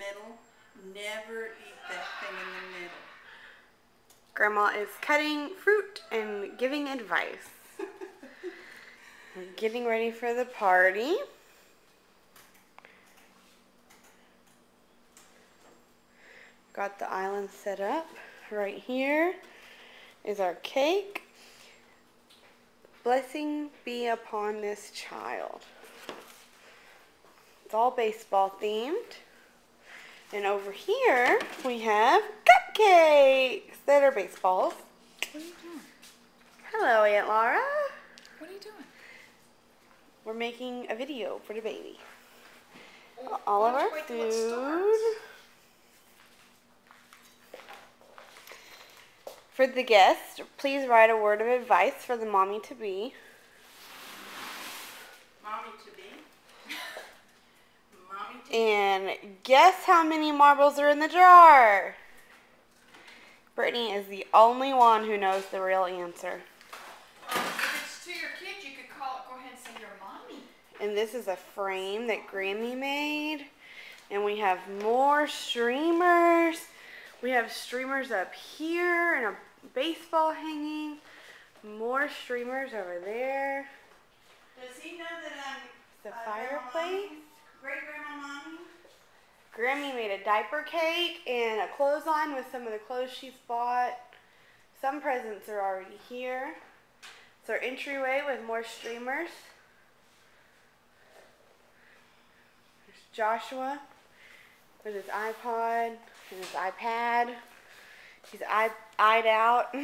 middle. Never eat that thing in the middle. Grandma is cutting fruit and giving advice. We're getting ready for the party. Got the island set up. Right here is our cake. Blessing be upon this child. It's all baseball themed. And over here we have cupcakes that are baseballs. What are you doing? Hello, Aunt Laura. What are you doing? We're making a video for the baby. Oh, All why of don't our you wait till it food. starts? For the guests, please write a word of advice for the mommy-to-be. Mommy-to-be. Mommy-to-be. And guess how many marbles are in the jar? Brittany is the only one who knows the real answer. If it's to your kids, you could go ahead and say your mommy. And this is a frame that Grammy made. And we have more streamers. We have streamers up here and a baseball hanging. More streamers over there. Does he know that I'm The fireplace. Great-grandma Mommy? Grammy made a diaper cake and a clothesline with some of the clothes she's bought. Some presents are already here. It's our entryway with more streamers. There's Joshua with his iPod and his iPad. He's eyed out.